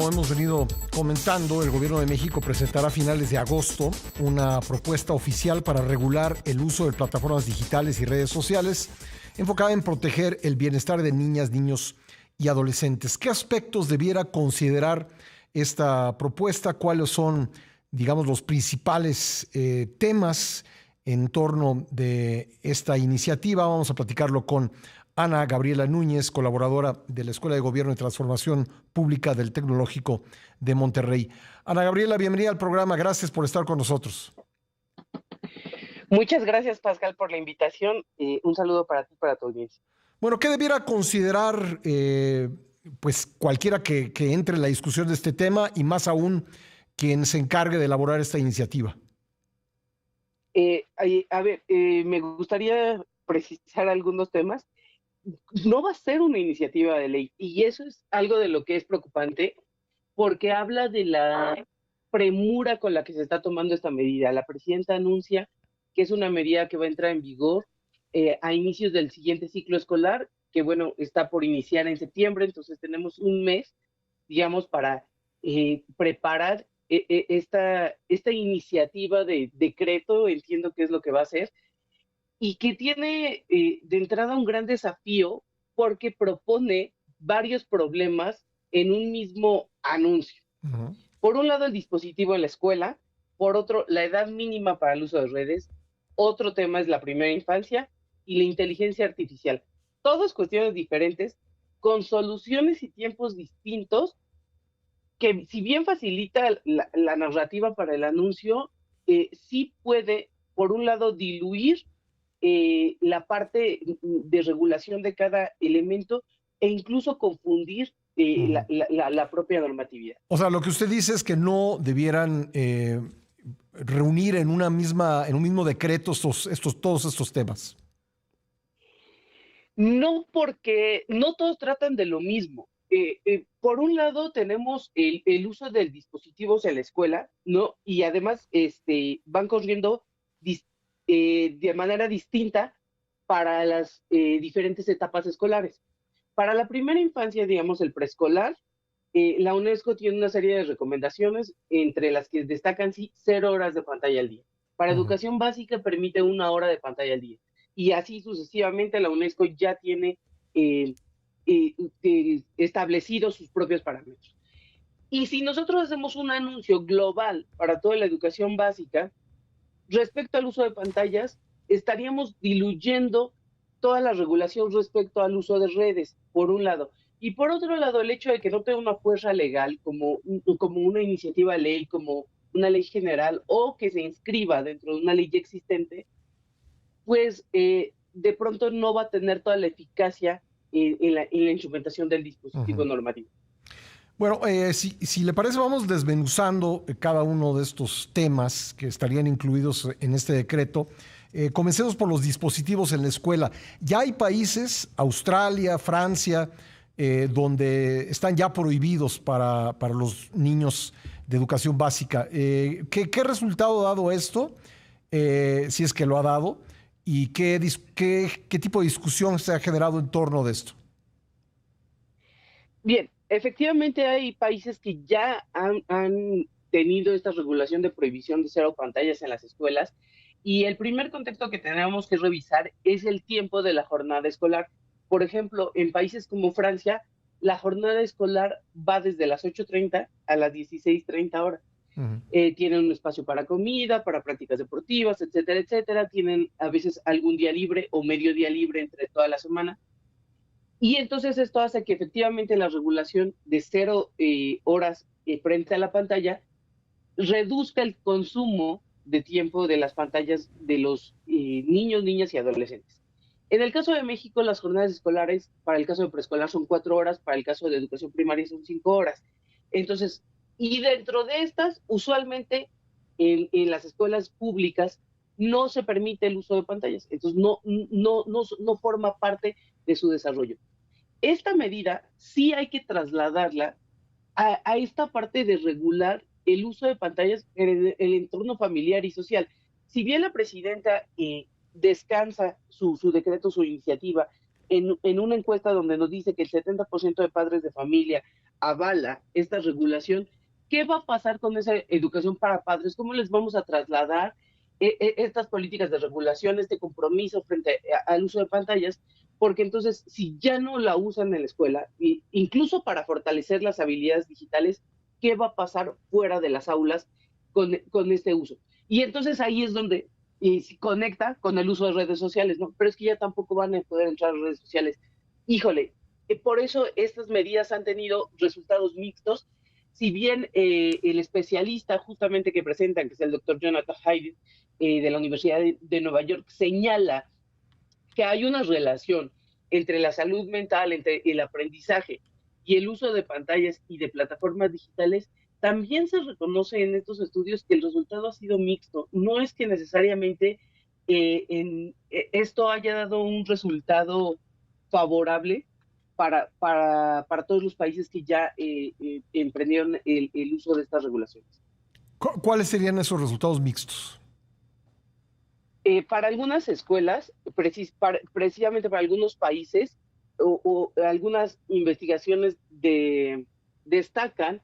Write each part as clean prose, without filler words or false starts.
como hemos venido comentando, el Gobierno de México presentará a finales de agosto una propuesta oficial para regular el uso de plataformas digitales y redes sociales enfocada en proteger el bienestar de niñas, niños y adolescentes. ¿Qué aspectos debiera considerar esta propuesta? ¿Cuáles son, digamos, los principales temas en torno de esta iniciativa? Vamos a platicarlo con Ana Gabriela Núñez, colaboradora de la Escuela de Gobierno y Transformación Pública del Tecnológico de Monterrey. Ana Gabriela, bienvenida al programa. Gracias por estar con nosotros. Muchas gracias, Pascal, por la invitación. Un saludo para ti y para tu audiencia. Bueno, ¿qué debiera considerar pues cualquiera que entre en la discusión de este tema y más aún quien se encargue de elaborar esta iniciativa? Me gustaría precisar algunos temas. No va a ser una iniciativa de ley y eso es algo de lo que es preocupante porque habla de la premura con la que se está tomando esta medida. La presidenta anuncia que es una medida que va a entrar en vigor a inicios del siguiente ciclo escolar, que bueno, está por iniciar en septiembre, entonces tenemos un mes, digamos, para preparar esta iniciativa de decreto, entiendo que es lo que va a hacer, y que tiene de entrada un gran desafío porque propone varios problemas en un mismo anuncio. Uh-huh. Por un lado, el dispositivo en la escuela, por otro, la edad mínima para el uso de redes, otro tema es la primera infancia y la inteligencia artificial. Todas cuestiones diferentes, con soluciones y tiempos distintos, que si bien facilita la narrativa para el anuncio, sí puede, por un lado, diluir la parte de regulación de cada elemento e incluso confundir la propia normatividad. O sea, lo que usted dice es que no debieran reunir en un mismo decreto todos estos temas. No, porque no todos tratan de lo mismo. Por un lado tenemos el uso de dispositivos en la escuela, ¿no? Y además van corriendo de manera distinta para las diferentes etapas escolares. Para la primera infancia, digamos, el preescolar, la UNESCO tiene una serie de recomendaciones, entre las que destacan 0 horas de pantalla al día. Para educación básica permite 1 hora de pantalla al día. Y así sucesivamente la UNESCO ya tiene establecidos sus propios parámetros. Y si nosotros hacemos un anuncio global para toda la educación básica, respecto al uso de pantallas, estaríamos diluyendo toda la regulación respecto al uso de redes, por un lado. Y por otro lado, el hecho de que no tenga una fuerza legal como una iniciativa de ley, como una ley general, o que se inscriba dentro de una ley ya existente, pues de pronto no va a tener toda la eficacia en la instrumentación del dispositivo normativo. Bueno, si le parece, vamos desmenuzando cada uno de estos temas que estarían incluidos en este decreto. Comencemos por los dispositivos en la escuela. Ya hay países, Australia, Francia, donde están ya prohibidos para los niños de educación básica. ¿Qué resultado ha dado esto? Si es que lo ha dado. ¿Y qué tipo de discusión se ha generado en torno de esto? Bien, efectivamente hay países que ya han tenido esta regulación de prohibición de 0 pantallas en las escuelas, y el primer contexto que tenemos que revisar es el tiempo de la jornada escolar. Por ejemplo, en países como Francia, la jornada escolar va desde las 8:30 a las 16:30 horas. Uh-huh. Tienen un espacio para comida, para prácticas deportivas, etcétera, etcétera. Tienen a veces algún día libre o medio día libre entre toda la semana. Y entonces esto hace que efectivamente la regulación de 0 horas frente a la pantalla reduzca el consumo de tiempo de las pantallas de los niños, niñas y adolescentes. En el caso de México, las jornadas escolares, para el caso de preescolar son 4 horas, para el caso de educación primaria son 5 horas. Entonces, y dentro de estas, usualmente en las escuelas públicas no se permite el uso de pantallas, entonces no forma parte de su desarrollo. Esta medida sí hay que trasladarla a esta parte de regular el uso de pantallas en el entorno familiar y social. Si bien la presidenta descansa su decreto, su iniciativa, en una encuesta donde nos dice que el 70% de padres de familia avala esta regulación, ¿qué va a pasar con esa educación para padres? ¿Cómo les vamos a trasladar estas políticas de regulación, este compromiso frente al uso de pantallas? Porque entonces, si ya no la usan en la escuela, incluso para fortalecer las habilidades digitales, ¿qué va a pasar fuera de las aulas con este uso? Y entonces ahí es donde se conecta con el uso de redes sociales, ¿no? Pero es que ya tampoco van a poder entrar a redes sociales. Híjole, por eso estas medidas han tenido resultados mixtos. Si bien el especialista justamente que presentan, que es el doctor Jonathan Haidt de la Universidad de Nueva York, señala que hay una relación entre la salud mental, entre el aprendizaje y el uso de pantallas y de plataformas digitales, también se reconoce en estos estudios que el resultado ha sido mixto. No es que necesariamente esto haya dado un resultado favorable para todos los países que ya emprendieron el uso de estas regulaciones. ¿Cuáles serían esos resultados mixtos? Para algunas escuelas, precisamente para algunos países, o algunas investigaciones destacan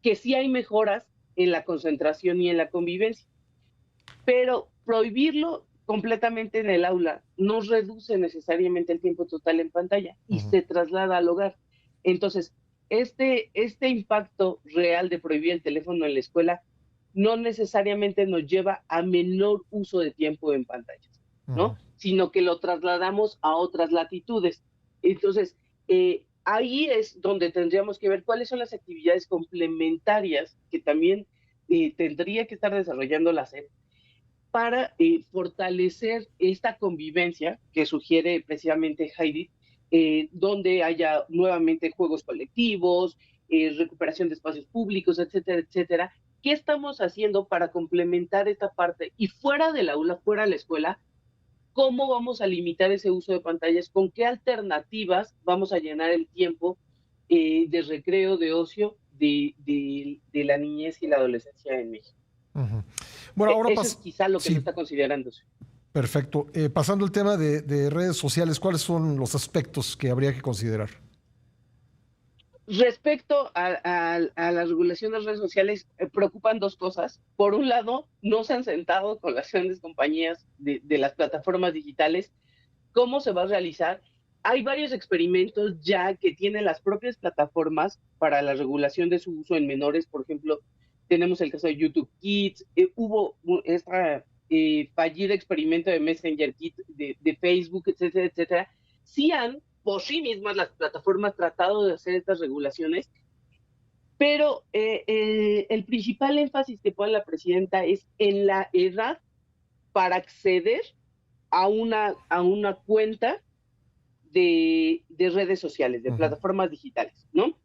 que sí hay mejoras en la concentración y en la convivencia, pero prohibirlo completamente en el aula no reduce necesariamente el tiempo total en pantalla y se traslada al hogar. Entonces, este impacto real de prohibir el teléfono en la escuela no necesariamente nos lleva a menor uso de tiempo en pantallas, ¿no? Sino que lo trasladamos a otras latitudes. Entonces, ahí es donde tendríamos que ver cuáles son las actividades complementarias que también tendría que estar desarrollando la SEP para fortalecer esta convivencia que sugiere precisamente Heidi, donde haya nuevamente juegos colectivos, recuperación de espacios públicos, etcétera, etcétera. ¿Qué estamos haciendo para complementar esta parte? Y fuera del aula, fuera de la escuela, ¿cómo vamos a limitar ese uso de pantallas? ¿Con qué alternativas vamos a llenar el tiempo de recreo, de ocio de la niñez y la adolescencia en México? Bueno, ahora eso es quizá lo que no está considerándose. Perfecto. Pasando al tema de redes sociales, ¿cuáles son los aspectos que habría que considerar? Respecto a la regulación de redes sociales, preocupan dos cosas. Por un lado, no se han sentado con las grandes compañías de las plataformas digitales. ¿Cómo se va a realizar? Hay varios experimentos ya que tienen las propias plataformas para la regulación de su uso en menores. Por ejemplo, tenemos el caso de YouTube Kids. Hubo este fallido experimento de Messenger Kids de Facebook, etcétera, etcétera. Sí han por sí mismas las plataformas tratado de hacer estas regulaciones, pero el principal énfasis que pone la presidenta es en la edad para acceder a una cuenta de redes sociales, de plataformas digitales, ¿no?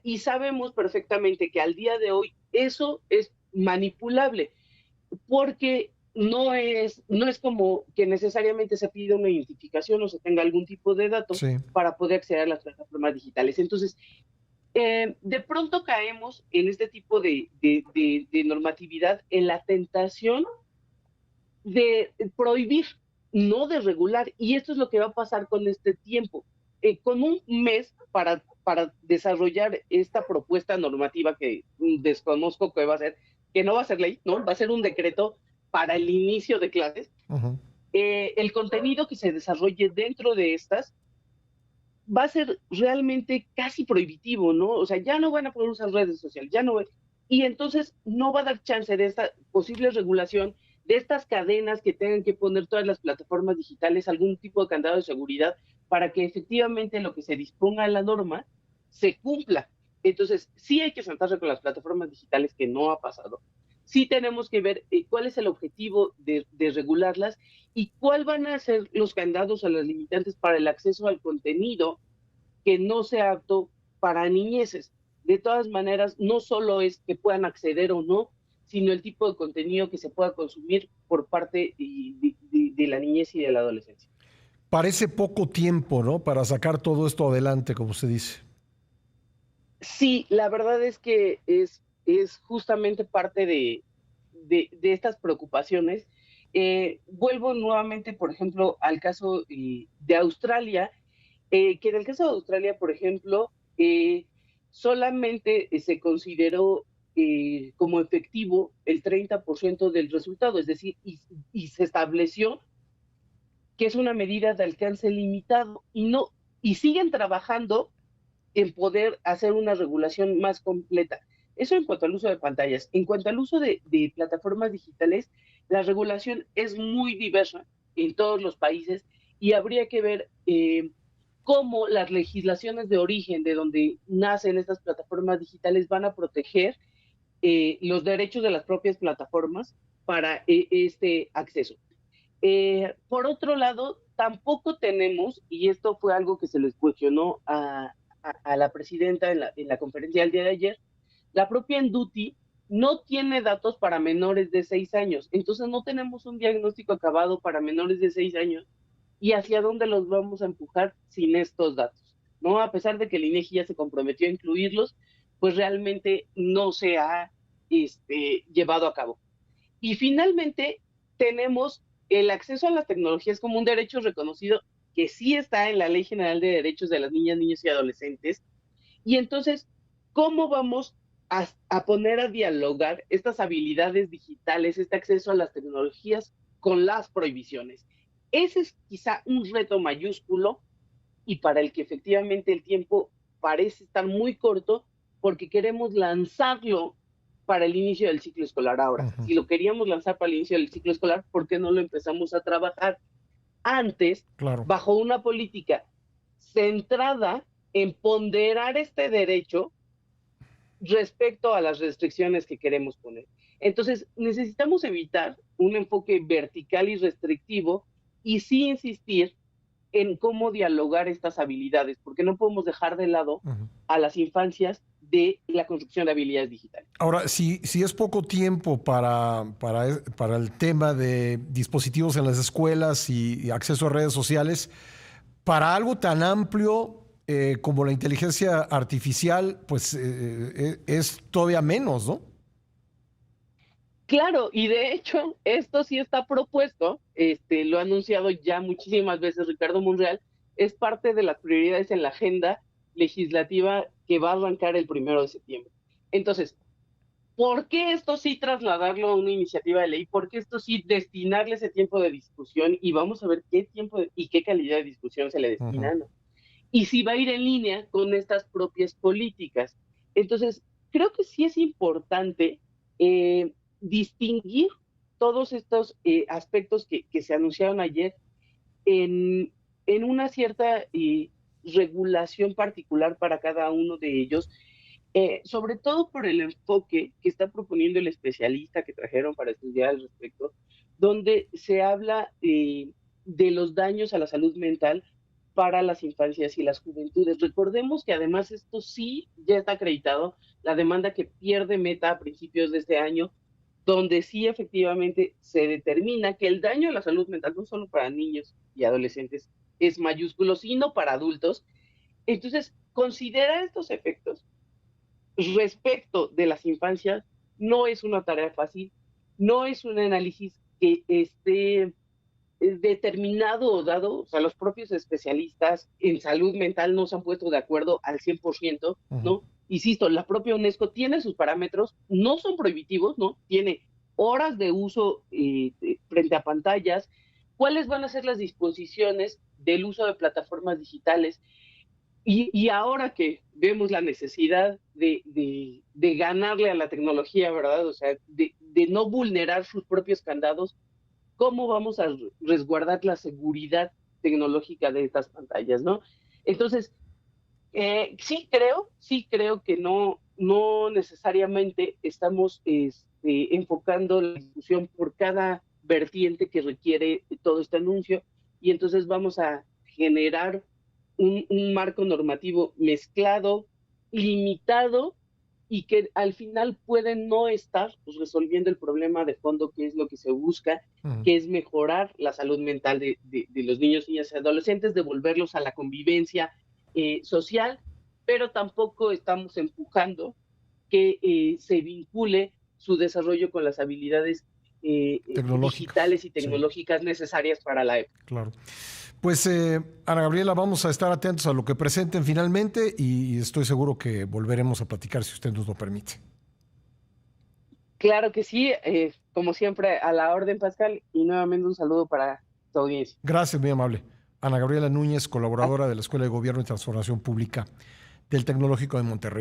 Y sabemos perfectamente que al día de hoy eso es manipulable, porque no es como que necesariamente se pida una identificación o se tenga algún tipo de datos para poder acceder a las plataformas digitales. Entonces, de pronto caemos en este tipo de normatividad, en la tentación de prohibir, no de regular. Y esto es lo que va a pasar con este tiempo. Con un mes para desarrollar esta propuesta normativa que desconozco que va a ser, que no va a ser ley, ¿no? Va a ser un decreto para el inicio de clases. El contenido que se desarrolle dentro de estas va a ser realmente casi prohibitivo, ¿no? O sea, ya no van a poder usar redes sociales, ya no. Y entonces no va a dar chance de esta posible regulación de estas cadenas que tengan que poner todas las plataformas digitales algún tipo de candado de seguridad para que efectivamente lo que se disponga en la norma se cumpla. Entonces, sí hay que sentarse con las plataformas digitales, que no ha pasado. Sí tenemos que ver cuál es el objetivo de regularlas y cuál van a ser los candados o las limitantes para el acceso al contenido que no sea apto para niñeces. De todas maneras, no solo es que puedan acceder o no, sino el tipo de contenido que se pueda consumir por parte de la niñez y de la adolescencia. Parece poco tiempo, ¿no?, para sacar todo esto adelante, como usted dice. Sí, la verdad es que es justamente parte de estas preocupaciones. Vuelvo nuevamente, por ejemplo, al caso de Australia, que en el caso de Australia, por ejemplo, solamente se consideró como efectivo el 30% del resultado, es decir, y se estableció que es una medida de alcance limitado y no y siguen trabajando en poder hacer una regulación más completa. Eso en cuanto al uso de pantallas. En cuanto al uso de plataformas digitales, la regulación es muy diversa en todos los países y habría que ver cómo las legislaciones de origen de donde nacen estas plataformas digitales van a proteger los derechos de las propias plataformas para este acceso. Por otro lado, tampoco tenemos, y esto fue algo que se les cuestionó a la presidenta en la conferencia del día de ayer, la propia Enduti no tiene datos para menores de 6 años, entonces no tenemos un diagnóstico acabado para menores de 6 años y hacia dónde los vamos a empujar sin estos datos, ¿no? A pesar de que el INEGI ya se comprometió a incluirlos, pues realmente no se ha llevado a cabo. Y finalmente tenemos el acceso a las tecnologías como un derecho reconocido que sí está en la Ley General de Derechos de las Niñas, Niños y Adolescentes. Y entonces, ¿cómo vamos a poner a dialogar estas habilidades digitales, este acceso a las tecnologías con las prohibiciones? Ese es quizá un reto mayúsculo y para el que efectivamente el tiempo parece estar muy corto porque queremos lanzarlo para el inicio del ciclo escolar ahora. Ujú. Si lo queríamos lanzar para el inicio del ciclo escolar, ¿por qué no lo empezamos a trabajar antes Claro. bajo una política centrada en ponderar este derecho respecto a las restricciones que queremos poner? Entonces, necesitamos evitar un enfoque vertical y restrictivo y sí insistir en cómo dialogar estas habilidades, porque no podemos dejar de lado Ujú. a las infancias de la construcción de habilidades digitales. Ahora, si es poco tiempo para el tema de dispositivos en las escuelas y acceso a redes sociales, para algo tan amplio como la inteligencia artificial, pues es todavía menos, ¿no? Claro, y de hecho, esto sí está propuesto, lo ha anunciado ya muchísimas veces Ricardo Monreal, es parte de las prioridades en la agenda legislativa que va a arrancar el 1 de septiembre. Entonces, ¿por qué esto sí trasladarlo a una iniciativa de ley? ¿Por qué esto sí destinarle ese tiempo de discusión? Y vamos a ver qué tiempo y qué calidad de discusión se le Ujú. destina, ¿no? Y si va a ir en línea con estas propias políticas. Entonces, creo que sí es importante distinguir todos estos aspectos que se anunciaron ayer en, en una cierta regulación particular para cada uno de ellos, sobre todo por el enfoque que está proponiendo el especialista que trajeron para estudiar al respecto, donde se habla de los daños a la salud mental para las infancias y las juventudes. Recordemos que además esto sí ya está acreditado, la demanda que pierde Meta a principios de este año, donde sí efectivamente se determina que el daño a la salud mental, no solo para niños y adolescentes, es mayúsculo, sino para adultos. Entonces, considerar estos efectos respecto de las infancias no es una tarea fácil, no es un análisis que esté determinado o dado, o sea, los propios especialistas en salud mental no se han puesto de acuerdo al 100%, Ujú. ¿no? Insisto, la propia UNESCO tiene sus parámetros, no son prohibitivos, ¿no? Tiene horas de uso frente a pantallas, cuáles van a ser las disposiciones del uso de plataformas digitales. Y ahora que vemos la necesidad de ganarle a la tecnología, ¿verdad? O sea, de no vulnerar sus propios candados, ¿cómo vamos a resguardar la seguridad tecnológica de estas pantallas, ¿no? Entonces, sí creo que no necesariamente estamos enfocando la discusión por cada vertiente que requiere todo este anuncio y entonces vamos a generar un marco normativo mezclado, limitado y que al final puede no estar pues, resolviendo el problema de fondo que es lo que se busca, Ujú. que es mejorar la salud mental de los niños, niñas y adolescentes, devolverlos a la convivencia social, pero tampoco estamos empujando que se vincule su desarrollo con las habilidades Tecnológicas, digitales y sí, tecnológicas necesarias para la época. claro. Pues Ana Gabriela, vamos a estar atentos a lo que presenten finalmente y estoy seguro que volveremos a platicar si usted nos lo permite. Claro que sí, como siempre, a la orden, Pascal, y nuevamente un saludo para tu audiencia. Gracias, muy amable. Ana Gabriela Núñez, colaboradora de la Escuela de Gobierno y Transformación Pública del Tecnológico de Monterrey.